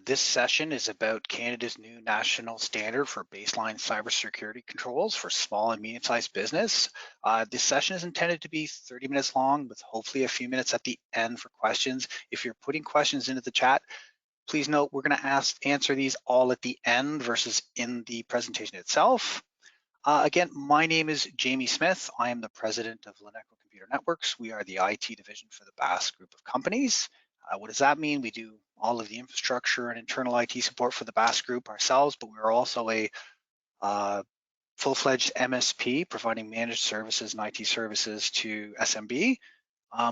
This session is about Canada's new national standard for baseline cybersecurity controls for small and medium-sized business. This session is intended to be 30 minutes long with hopefully a few minutes at the end for questions. If you're putting questions into the chat, please note we're going to answer these all at the end versus in the presentation itself. Again, my name is Jamie Smith. I am the president of Lanetco Computer Networks. We are the IT division for the BAASS group of companies. What does that mean? We do all of the infrastructure and internal IT support for the BAASS group ourselves, but we're also a full-fledged MSP providing managed services and IT services to SMB.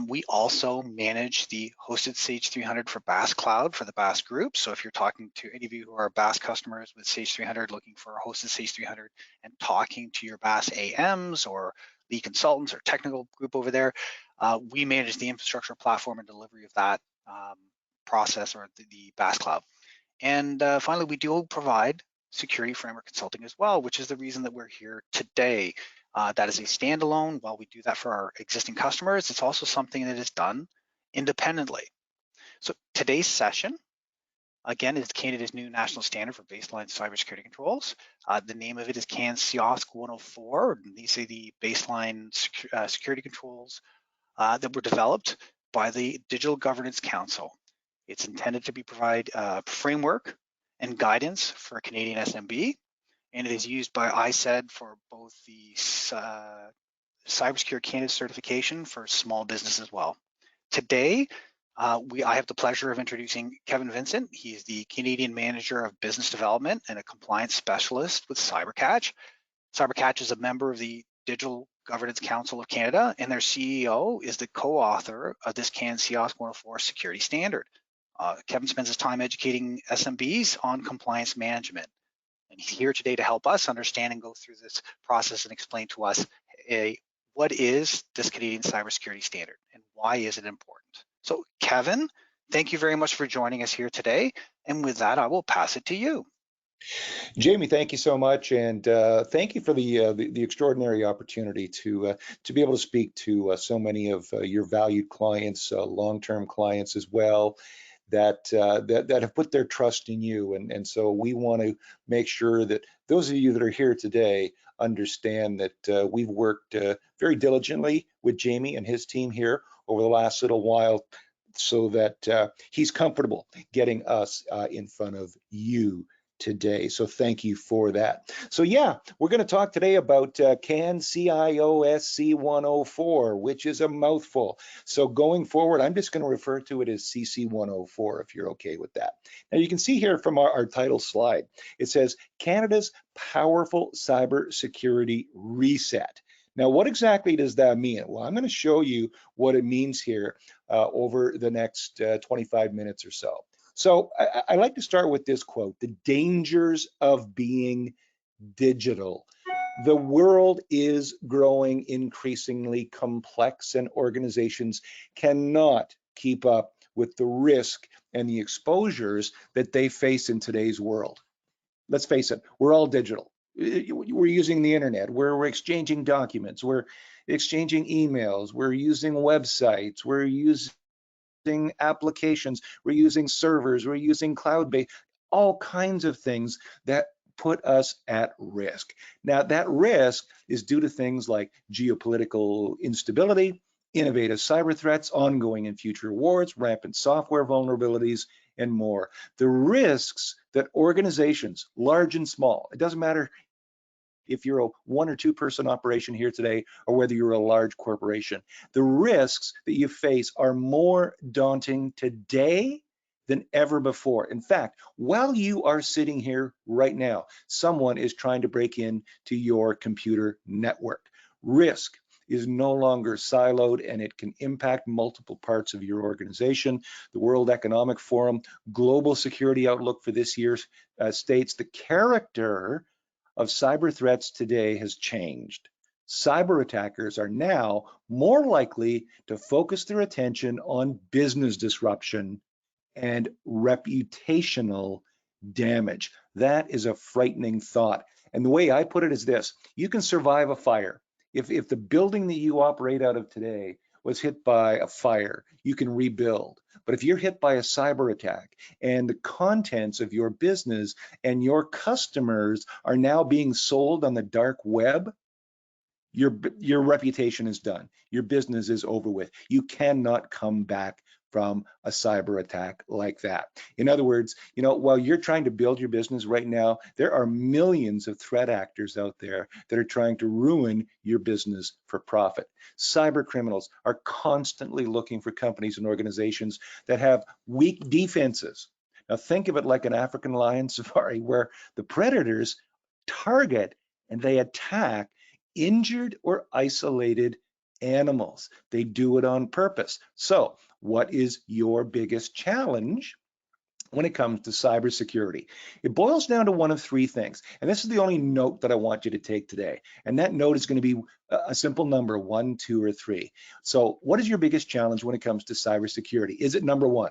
We also manage the hosted Sage 300 for BAASS Cloud for the BAASS group. So if you're talking to any of you who are BAASS customers with Sage 300 looking for a hosted Sage 300 and talking to your BAASS AMs or lead consultants or technical group over there, we manage the infrastructure platform and delivery of that process or the BAASS Cloud. And finally, we do provide security framework consulting as well, which is the reason that we're here today. That is a standalone. While we do that for our existing customers, it's also something that is done independently. So today's session, again, is Canada's new national standard for baseline cybersecurity controls. The name of it is CIOSC-104. These are the baseline security controls that were developed by the Digital Governance Council. It's intended to provide framework and guidance for a Canadian SMB, and it is used by ISED for both the Cybersecurity Canada certification for small business as well. Today, I have the pleasure of introducing Kevin Vincent. He is the Canadian Manager of Business Development and a Compliance Specialist with CyberCatch. CyberCatch is a member of the Digital Governance Council of Canada, and their CEO is the co-author of this CIOSC-104 security standard. Kevin spends his time educating SMBs on compliance management. And he's here today to help us understand and go through this process and explain to us what is this Canadian cybersecurity standard and why is it important. So Kevin, thank you very much for joining us here today. And with that, I will pass it to you. Jamie, thank you so much, and thank you for the extraordinary opportunity to be able to speak to so many of your valued clients, long-term clients as well, that have put their trust in you. And so we want to make sure that those of you that are here today understand that we've worked very diligently with Jamie and his team here over the last little while so that he's comfortable getting us in front of you today. So thank you for that. So yeah, we're going to talk today about CIOSC-104, which is a mouthful. So going forward, I'm just going to refer to it as CC-104 if you're okay with that. Now you can see here from our title slide, it says Canada's Powerful Cybersecurity Reset. Now, what exactly does that mean? Well, I'm going to show you what it means here over the next 25 minutes or so. So I like to start with this quote: the dangers of being digital. The world is growing increasingly complex and organizations cannot keep up with the risk and the exposures that they face in today's world. Let's face it, we're all digital. We're using the internet, we're exchanging documents, we're exchanging emails, we're using websites, we're using applications, we're using servers, we're using cloud-based, all kinds of things that put us at risk. Now, that risk is due to things like geopolitical instability, innovative cyber threats, ongoing and future wars, rampant software vulnerabilities, and more. The risks that organizations, large and small, it doesn't matter if you're a 1 or 2 person operation here today, or whether you're a large corporation, the risks that you face are more daunting today than ever before. In fact, while you are sitting here right now, someone is trying to break into your computer network. Risk is no longer siloed, and it can impact multiple parts of your organization. The World Economic Forum Global Security Outlook for this year states the character of cyber threats today has changed. Cyber attackers are now more likely to focus their attention on business disruption and reputational damage. That is a frightening thought. And the way I put it is this: you can survive a fire. If the building that you operate out of today was hit by a fire, you can rebuild. But if you're hit by a cyber attack and the contents of your business and your customers are now being sold on the dark web, your reputation is done. Your business is over with. You cannot come back from a cyber attack like that. In other words, while you're trying to build your business right now, there are millions of threat actors out there that are trying to ruin your business for profit. Cyber criminals are constantly looking for companies and organizations that have weak defenses. Now think of it like an African lion safari where the predators target and they attack injured or isolated animals. They do it on purpose. So, what is your biggest challenge when it comes to cybersecurity? It boils down to one of three things. And this is the only note that I want you to take today. And that note is going to be a simple number, 1, 2, or 3. So, what is your biggest challenge when it comes to cybersecurity? Is it number 1,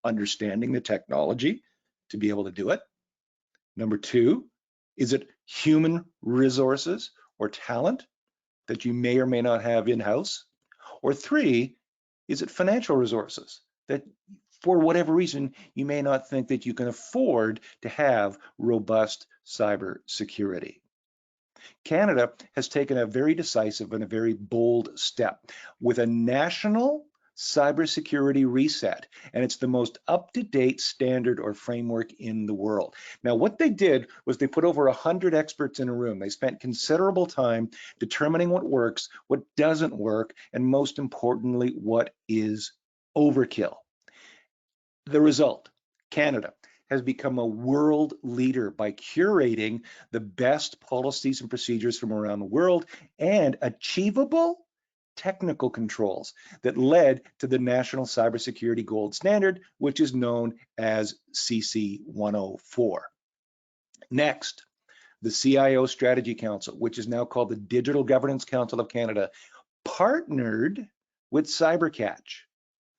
understanding the technology to be able to do it? Number 2, is it human resources or talent that you may or may not have in-house? Or 3, is it financial resources that for whatever reason you may not think that you can afford to have robust cyber security? Canada has taken a very decisive and a very bold step with a national cybersecurity reset, and it's the most up-to-date standard or framework in the world. Now, what they did was they put over 100 experts in a room. They spent considerable time determining what works, what doesn't work, and most importantly, what is overkill. The result, Canada has become a world leader by curating the best policies and procedures from around the world and achievable technical controls that led to the National Cybersecurity Gold Standard, which is known as CC-104. Next, the CIO Strategy Council, which is now called the Digital Governance Council of Canada, partnered with CyberCatch,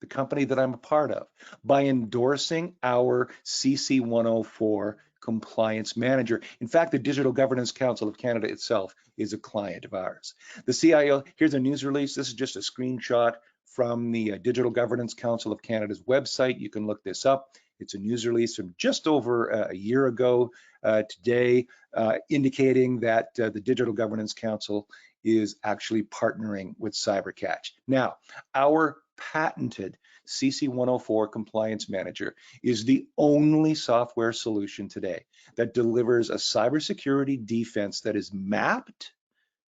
the company that I'm a part of, by endorsing our CC-104 compliance manager. In fact, the Digital Governance Council of Canada itself is a client of ours. The CIO, here's a news release. This is just a screenshot from the Digital Governance Council of Canada's website. You can look this up. It's a news release from just over a year ago today, indicating that the Digital Governance Council is actually partnering with CyberCatch. Now, our patented CC-104 Compliance Manager is the only software solution today that delivers a cybersecurity defense that is mapped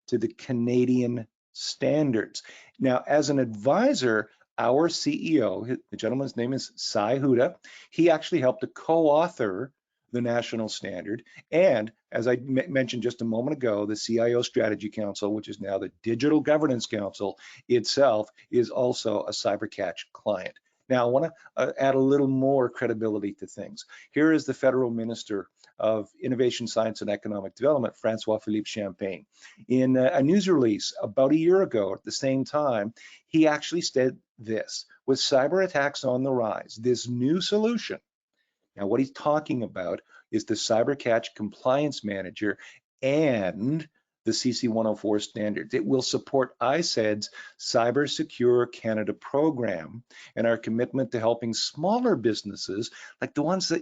to the Canadian standards. Now, as an advisor, our CEO, the gentleman's name is Cy Huda, he actually helped to co-author the national standard. And as I mentioned just a moment ago, the CIO Strategy Council, which is now the Digital Governance Council itself, is also a CyberCatch client. Now, I want to add a little more credibility to things. Here is the Federal Minister of Innovation, Science, and Economic Development, Francois-Philippe Champagne. In a news release about a year ago at the same time, he actually said this: with cyber attacks on the rise, this new solution, now what he's talking about is the CyberCatch Compliance Manager and the CC-104 standards. It will support ISED's Cyber Secure Canada program and our commitment to helping smaller businesses, like the ones that,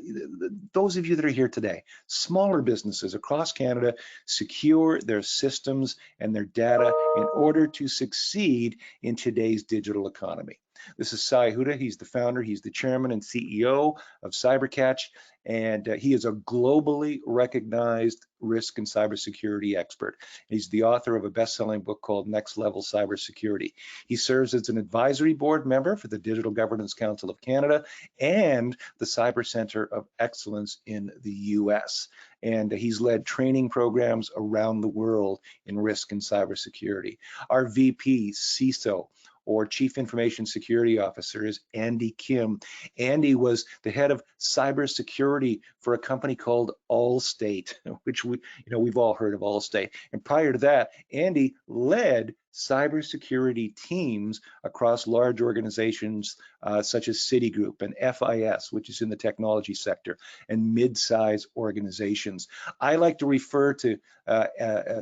those of you that are here today, smaller businesses across Canada, secure their systems and their data in order to succeed in today's digital economy. This is Cy Huda. He's the founder, he's the chairman and CEO of CyberCatch, and he is a globally recognized risk and cybersecurity expert. He's the author of a best-selling book called Next Level Cybersecurity. He serves as an advisory board member for the Digital Governance Council of Canada and the Cyber Center of Excellence in the US. And he's led training programs around the world in risk and cybersecurity. Our VP, CISO, or Chief Information Security Officer, is Andy Kim. Andy was the head of cybersecurity for a company called Allstate, which we've all heard of Allstate. And prior to that, Andy led cybersecurity teams across large organizations such as Citigroup and FIS, which is in the technology sector, and mid-size organizations. I like to refer to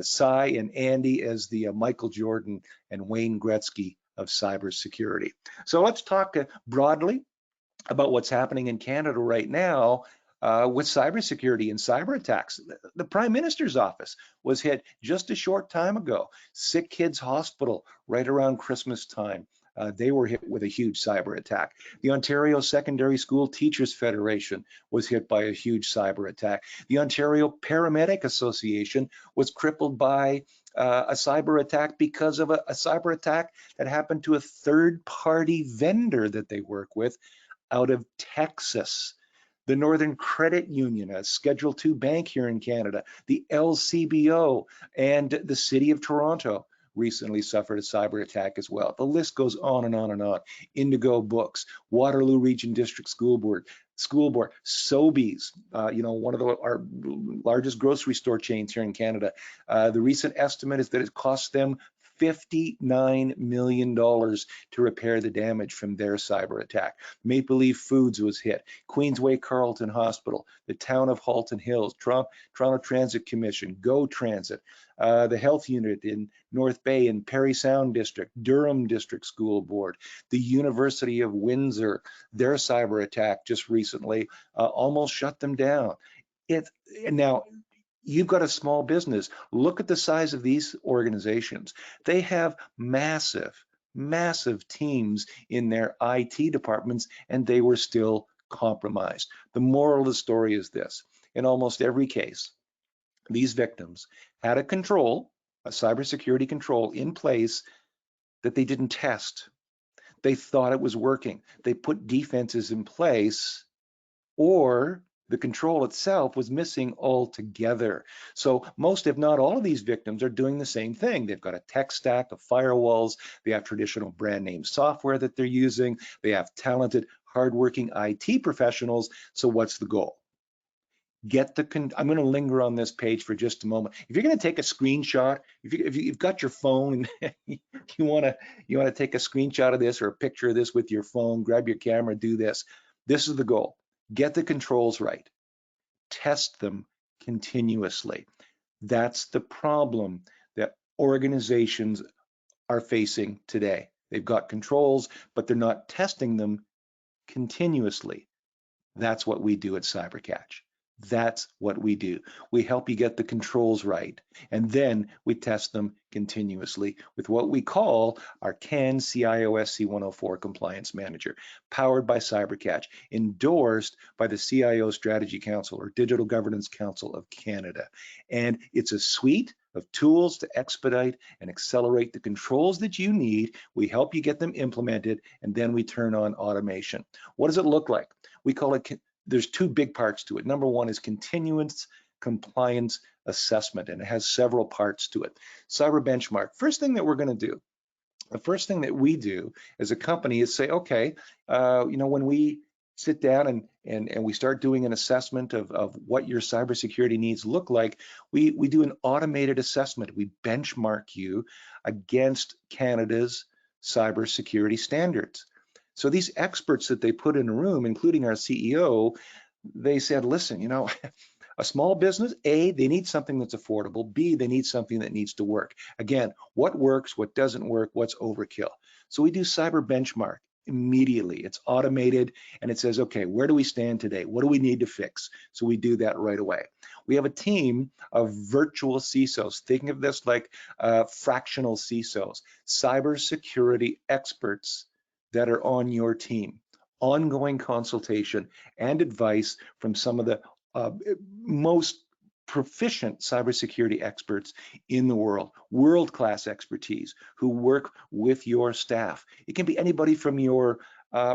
Cy and Andy as the Michael Jordan and Wayne Gretzky of cybersecurity. So let's talk broadly about what's happening in Canada right now with cybersecurity and cyber attacks. The Prime Minister's office was hit just a short time ago. Sick Kids Hospital right around Christmas time. They were hit with a huge cyber attack. The Ontario Secondary School Teachers Federation was hit by a huge cyber attack. The Ontario Paramedic Association was crippled by a cyber attack because of a cyber attack that happened to a third-party vendor that they work with out of Texas. The Northern Credit Union, a Schedule II bank here in Canada, the LCBO, and the City of Toronto recently suffered a cyber attack as well. The list goes on and on and on. Indigo Books, Waterloo Region District School Board, Sobeys, one of our largest grocery store chains here in Canada. The recent estimate is that it cost them $59 million to repair the damage from their cyber attack. Maple Leaf Foods was hit, Queensway Carleton Hospital, the town of Halton Hills, Toronto Transit Commission, Go Transit, the health unit in North Bay and Parry Sound District, Durham District School Board, the University of Windsor, their cyber attack just recently almost shut them down. Now, you've got a small business. Look at the size of these organizations. They have massive teams in their IT departments, and they were still compromised. The moral of the story is this: in almost every case, these victims had a cybersecurity control in place that they didn't test. They thought it was working. They put defenses in place, or the control itself was missing altogether. So most, if not all of these victims are doing the same thing. They've got a tech stack of firewalls. They have traditional brand name software that they're using. They have talented, hardworking IT professionals. So what's the goal? I'm going to linger on this page for just a moment. If you're going to take a screenshot, if you've got your phone and you want to take a screenshot of this or a picture of this with your phone, grab your camera, do this. This is the goal. Get the controls right. Test them continuously. That's the problem that organizations are facing today. They've got controls, but they're not testing them continuously. That's what we do at CyberCatch. That's what we do. We help you get the controls right, and then we test them continuously with what we call our CAN CIOSC-104 Compliance Manager, powered by CyberCatch, endorsed by the CIO Strategy Council or Digital Governance Council of Canada. And it's a suite of tools to expedite and accelerate the controls that you need. We help you get them implemented, and then we turn on automation. What does it look like? We call it, there's two big parts to it. Number one is continuous compliance assessment, and it has several parts to it. Cyber benchmark. First thing that we're going to do, the first thing that we do as a company is say, okay, when we sit down and we start doing an assessment of what your cybersecurity needs look like, we do an automated assessment. We benchmark you against Canada's cybersecurity standards. So these experts that they put in a room, including our CEO, they said, listen, a small business, A, they need something that's affordable. B, they need something that needs to work. Again, what works, what doesn't work, what's overkill. So we do cyber benchmark immediately. It's automated, and it says, okay, where do we stand today? What do we need to fix? So we do that right away. We have a team of virtual CISOs. Think of this like fractional CISOs, cybersecurity experts that are on your team. Ongoing consultation and advice from some of the most proficient cybersecurity experts in the world, world-class expertise who work with your staff. It can be anybody from your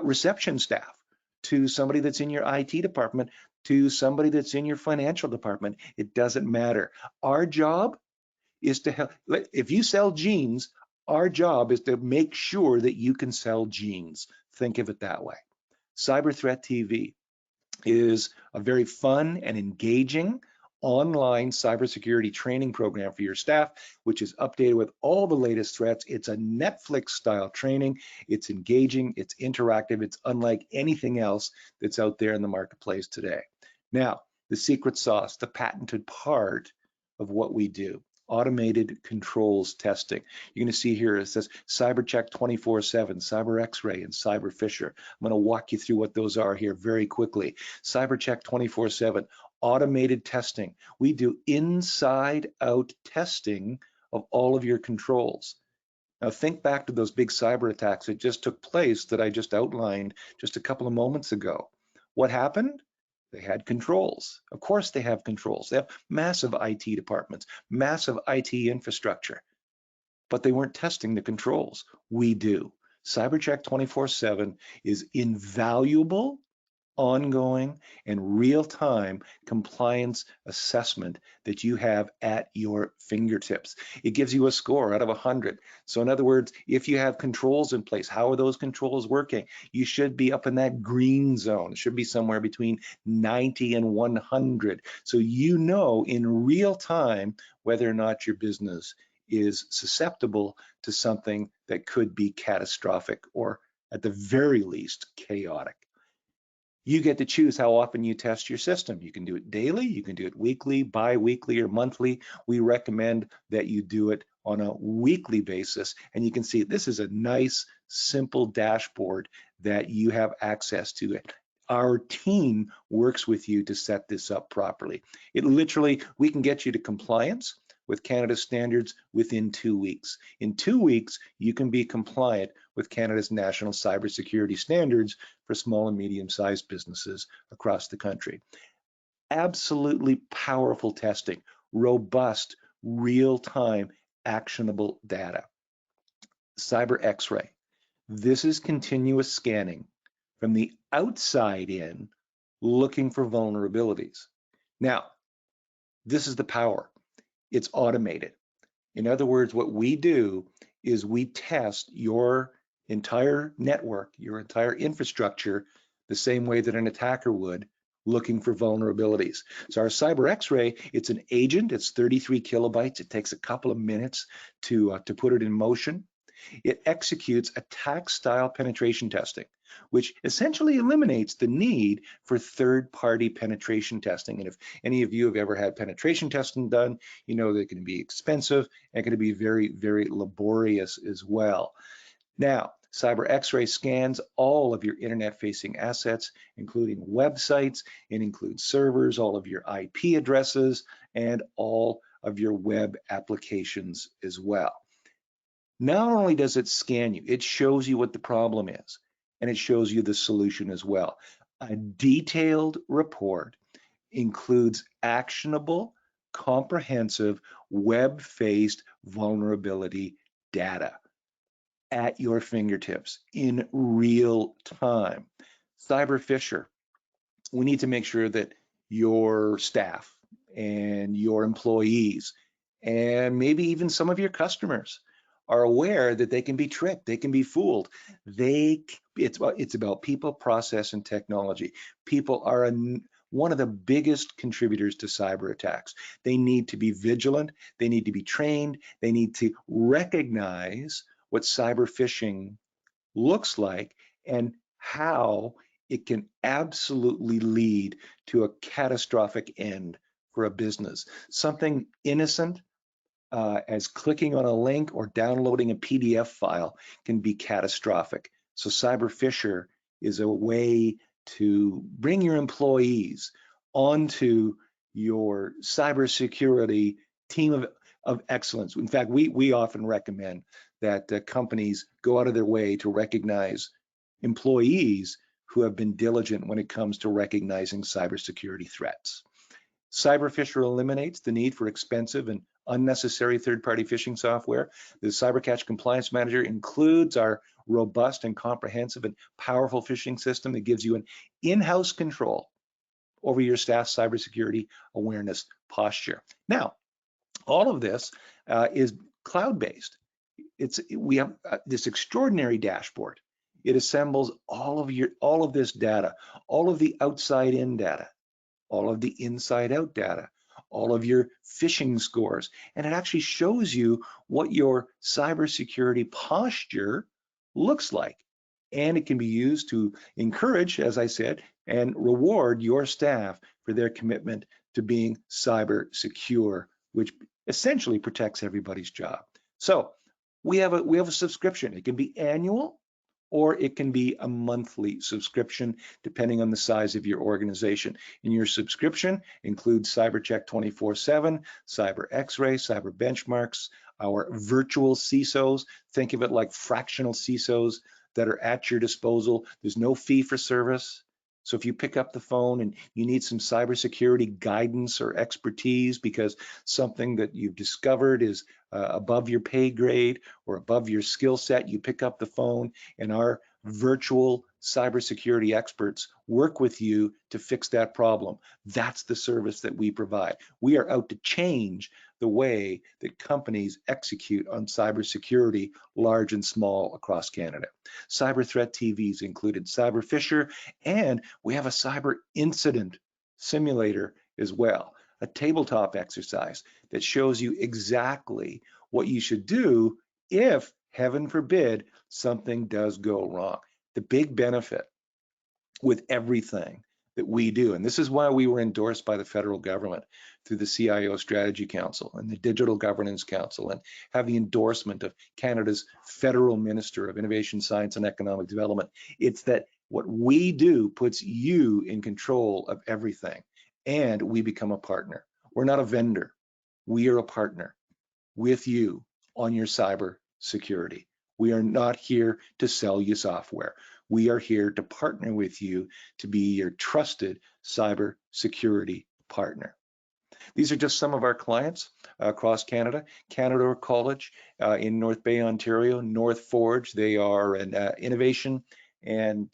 reception staff to somebody that's in your IT department to somebody that's in your financial department. It doesn't matter. Our job is to help. If you sell jeans, our job is to make sure that you can sell jeans. Think of it that way. Cyber Threat TV is a very fun and engaging online cybersecurity training program for your staff, which is updated with all the latest threats. It's a Netflix style training. It's engaging, it's interactive, it's unlike anything else that's out there in the marketplace today. Now, the secret sauce, the patented part of what we do. automated controls testing. You're going to see here it says CyberCheck 24/7, Cyber X-ray, and Cyber Fisher. I'm going to walk you through what those are here very quickly. CyberCheck 24/7, automated testing. We do inside-out testing of all of your controls. Now think back to those big cyber attacks that just took place that I just outlined just a couple of moments ago. What happened? They had controls. Of course they have controls. They have massive IT departments, massive IT infrastructure, but they weren't testing the controls. We do. CyberCheck 24/7 is invaluable, ongoing, and real-time compliance assessment that you have at your fingertips. It gives you a score out of 100. So in other words, if you have controls in place, how are those controls working? You should be up in that green zone. It should be somewhere between 90 and 100. So you know in real time whether or not your business is susceptible to something that could be catastrophic or at the very least chaotic. You get to choose how often you test your system. You can do it daily, you can do it weekly, bi-weekly, or monthly. We recommend that you do it on a weekly basis. And you can see this is a nice, simple dashboard that you have access to. Our team works with you to set this up properly. It literally, we can get you to compliance with Canada's standards within 2 weeks. In 2 weeks, you can be compliant with Canada's national cybersecurity standards for small and medium-sized businesses across the country. Absolutely powerful testing, robust, real-time, actionable data. Cyber X-ray. This is continuous scanning from the outside in, looking for vulnerabilities. Now, this is the power. It's automated. In other words, what we do is we test your entire network, your entire infrastructure, the same way that an attacker would, looking for vulnerabilities. So our Cyber X-ray, it's an agent, it's 33 kilobytes. It takes a couple of minutes to put it in motion. It executes attack-style penetration testing, which essentially eliminates the need for third-party penetration testing. And if any of you have ever had penetration testing done, you know they can be expensive and can be very, very laborious as well. Now, Cyber X-ray scans all of your internet-facing assets, including websites. It includes servers, all of your IP addresses, and all of your web applications as well. Not only does it scan you, it shows you what the problem is, and it shows you the solution as well. A detailed report includes actionable, comprehensive, web-based vulnerability data at your fingertips in real time. Cyber Fisher, we need to make sure that your staff and your employees and maybe even some of your customers are aware that they can be tricked, they can be fooled. It's about people, process, and technology. People are one of the biggest contributors to cyber attacks. They need to be vigilant, they need to be trained, they need to recognize what cyber phishing looks like and how it can absolutely lead to a catastrophic end for a business. Something innocent as clicking on a link or downloading a PDF file can be catastrophic. So Cyber Fisher is a way to bring your employees onto your cybersecurity team of excellence. In fact, we often recommend that companies go out of their way to recognize employees who have been diligent when it comes to recognizing cybersecurity threats. Cyber Fisher eliminates the need for expensive and unnecessary third-party phishing software. The CyberCatch Compliance Manager includes our robust and comprehensive and powerful phishing system that gives you an in-house control over your staff's cybersecurity awareness posture. Now, all of this is cloud-based. We have this extraordinary dashboard. It assembles all of this data, all of the outside-in data, all of the inside-out data, all of your phishing scores, and it actually shows you what your cybersecurity posture looks like. And it can be used to encourage, as I said, and reward your staff for their commitment to being cyber secure, which essentially protects everybody's job. So we have a subscription. It can be annual or it can be a monthly subscription, depending on the size of your organization. And your subscription includes CyberCheck 24/7, Cyber X-ray, Cyber Benchmarks, our virtual CISOs. Think of it like fractional CISOs that are at your disposal. There's no fee for service. So if you pick up the phone and you need some cybersecurity guidance or expertise because something that you've discovered is above your pay grade or above your skill set, you pick up the phone and our virtual cybersecurity experts work with you to fix that problem. That's the service that we provide. We are out to change the way that companies execute on cybersecurity, large and small, across Canada. Cyber threat TVs included Cyber Fisher, and we have a cyber incident simulator as well, a tabletop exercise that shows you exactly what you should do if, heaven forbid, something does go wrong. The big benefit with everything that we do, and this is why we were endorsed by the federal government through the CIO Strategy Council and the Digital Governance Council, and have the endorsement of Canada's Federal Minister of Innovation, Science and Economic Development. It's that what we do puts you in control of everything, and we become a partner. We're not a vendor. We are a partner with you on your cyber security. We are not here to sell you software. We are here to partner with you to be your trusted cyber security partner. These are just some of our clients across Canada. Canada College in North Bay, Ontario, North Forge, they are an innovation and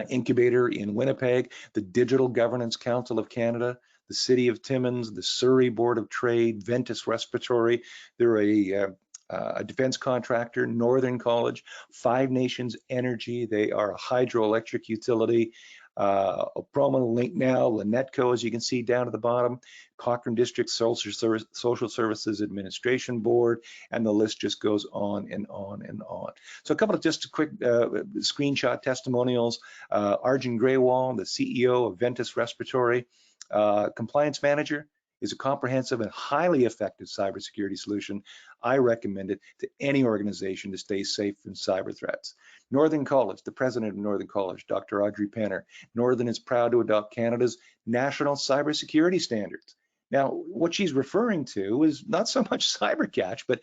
incubator in Winnipeg, the Digital Governance Council of Canada, the City of Timmins, the Surrey Board of Trade, Ventus Respiratory. They're a defense contractor, Northern College, Five Nations Energy. They are a hydroelectric utility. Prominent link now, Lanetco, as you can see down at the bottom, Cochrane District Social Services Administration Board, and the list just goes on and on and on. So a couple of just quick screenshot testimonials. Arjun Graywal, the CEO of Ventus Respiratory, compliance manager, is a comprehensive and highly effective cybersecurity solution. I recommend it to any organization to stay safe from cyber threats. Northern College, the president of Northern College, Dr. Audrey Penner. Northern is proud to adopt Canada's national cybersecurity standards. Now, what she's referring to is not so much CyberCatch, but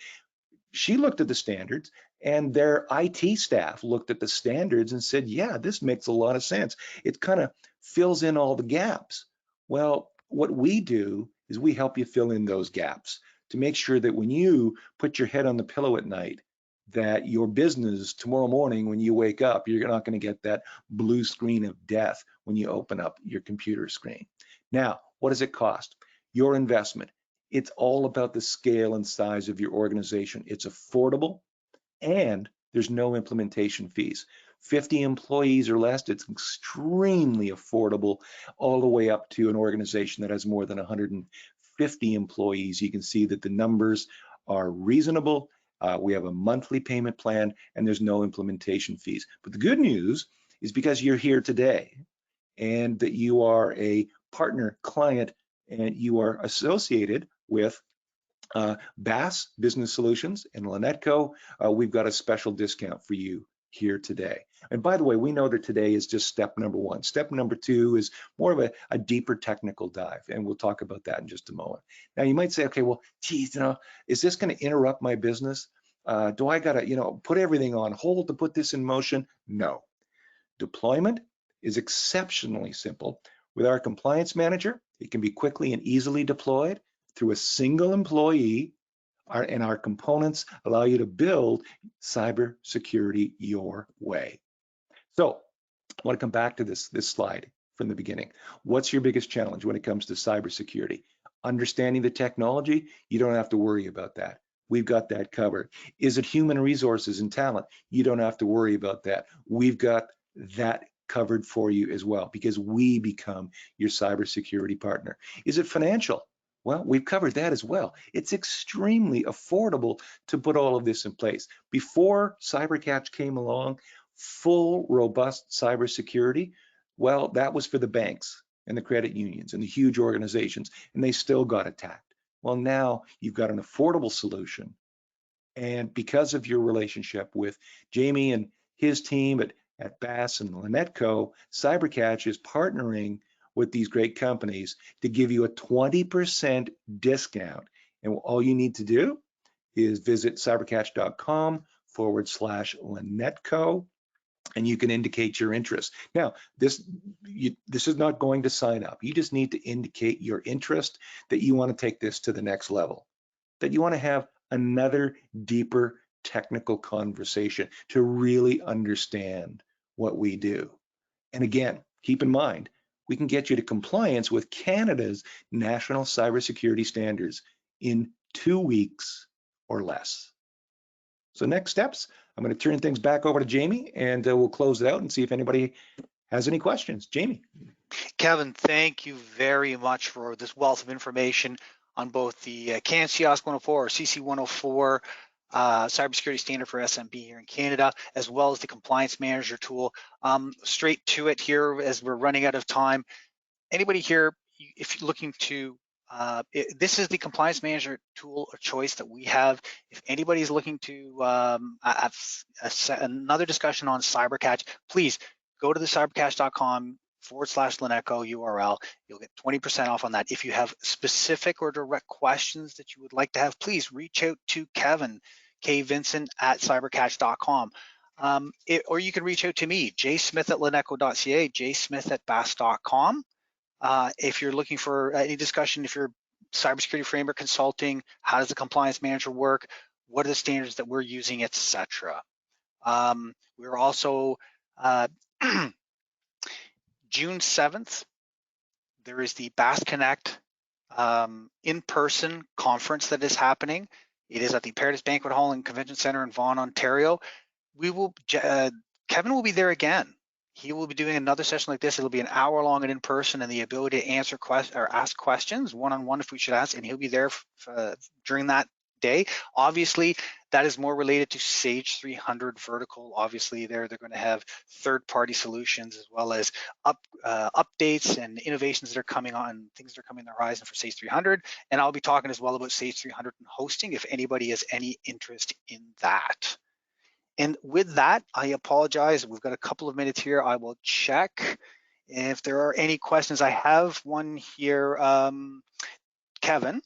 she looked at the standards and their IT staff looked at the standards and said, yeah, this makes a lot of sense. It kind of fills in all the gaps. Well, what we do is we help you fill in those gaps to make sure that when you put your head on the pillow at night, that your business tomorrow morning when you wake up, you're not going to get that blue screen of death when you open up your computer screen. Now, what does it cost? Your investment. It's all about the scale and size of your organization. It's affordable and there's no implementation fees. 50 employees or less, it's extremely affordable, all the way up to an organization that has more than 150 employees. You can see that the numbers are reasonable. We have a monthly payment plan and there's no implementation fees. But the good news is because you're here today and that you are a partner client and you are associated with BAASS Business Solutions and Lanetco, we've got a special discount for you here today. And by the way, we know that today is just step number one. Step number two is more of a deeper technical dive, and we'll talk about that in just a moment. Now, you might say, okay, well, geez, is this going to interrupt my business? Do I got to, put everything on hold to put this in motion? No. Deployment is exceptionally simple. With our compliance manager, it can be quickly and easily deployed through a single employee, and our components allow you to build cybersecurity your way. So I want to come back to this slide from the beginning. What's your biggest challenge when it comes to cybersecurity? Understanding the technology, you don't have to worry about that. We've got that covered. Is it human resources and talent? You don't have to worry about that. We've got that covered for you as well because we become your cybersecurity partner. Is it financial? Well, we've covered that as well. It's extremely affordable to put all of this in place. Before CyberCatch came along, full, robust cybersecurity, well, that was for the banks and the credit unions and the huge organizations, and they still got attacked. Well, now you've got an affordable solution. And because of your relationship with Jamie and his team at BAASS and Lanetco, CyberCatch is partnering with these great companies to give you a 20% discount. And all you need to do is visit cybercatch.com/Lanetco, and you can indicate your interest. Now, this is not going to sign up. You just need to indicate your interest, that you want to take this to the next level, that you want to have another deeper technical conversation to really understand what we do. And again, keep in mind, we can get you to compliance with Canada's national cybersecurity standards in 2 weeks or less. So next steps, I'm going to turn things back over to Jamie, and we'll close it out and see if anybody has any questions. Jamie. Kevin, thank you very much for this wealth of information on both the CIOSC-104 or CC-104 cybersecurity standard for SMB here in Canada, as well as the compliance manager tool. Straight to it here as we're running out of time. Anybody here, if you're looking to, this is the compliance manager tool or choice that we have. If anybody's looking to have another discussion on CyberCatch, please go to the cybercatch.com/Lanetco URL. You'll get 20% off on that. If you have specific or direct questions that you would like to have, please reach out to Kevin, Vincent at cybercatch.com. Or you can reach out to me, jsmith@lanetco.ca, jsmith@baass.com. If you're looking for any discussion, if you're cybersecurity framework consulting, how does the compliance manager work? What are the standards that we're using, etc. We're also June 7th, there is the BAASS Connect in-person conference that is happening. It is at the Paradise Banquet Hall and Convention Center in Vaughan, Ontario. Kevin will be there again. He will be doing another session like this. It'll be an hour long and in person, and the ability to answer or ask questions one-on-one if we should ask, and he'll be there during that day. Obviously, that is more related to Sage 300 vertical. Obviously, they're going to have third-party solutions as well as updates and innovations that are coming on, things that are coming on the horizon for Sage 300. And I'll be talking as well about Sage 300 and hosting if anybody has any interest in that. And with that, I apologize. We've got a couple of minutes here. I will check if there are any questions. I have one here. Kevin,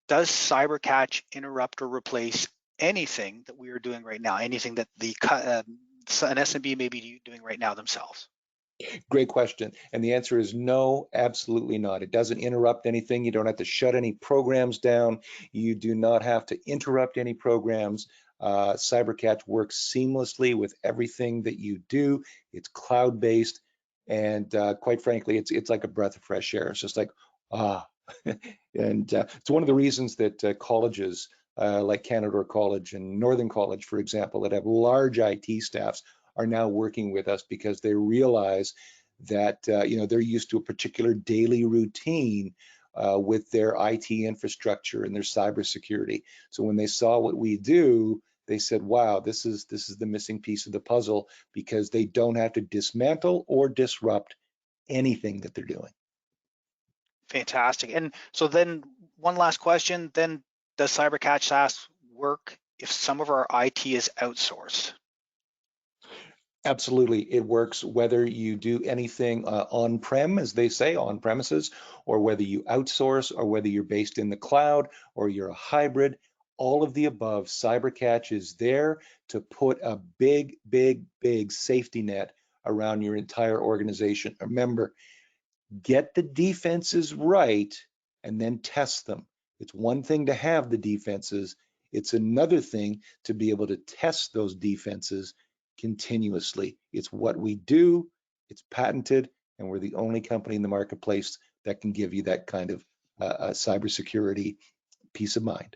does CyberCatch interrupt or replace anything that we are doing right now? Anything that an SMB may be doing right now themselves? Great question. And the answer is no, absolutely not. It doesn't interrupt anything. You don't have to shut any programs down. You do not have to interrupt any programs. CyberCatch works seamlessly with everything that you do. It's cloud-based, and quite frankly, it's like a breath of fresh air. It's just like, ah. And it's one of the reasons that colleges like Canada College and Northern College, for example, that have large IT staffs are now working with us, because they realize that they're used to a particular daily routine with their IT infrastructure and their cybersecurity. So when they saw what we do, they said, wow, this is the missing piece of the puzzle, because they don't have to dismantle or disrupt anything that they're doing. Fantastic. And so then one last question, then does CyberCatch SaaS work if some of our IT is outsourced? Absolutely, it works whether you do anything on-prem, as they say, on premises, or whether you outsource, or whether you're based in the cloud, or you're a hybrid. All of the above, CyberCatch is there to put a big, big, big safety net around your entire organization. Remember, get the defenses right and then test them. It's one thing to have the defenses. It's another thing to be able to test those defenses continuously. It's what we do, it's patented, and we're the only company in the marketplace that can give you that kind of cybersecurity peace of mind.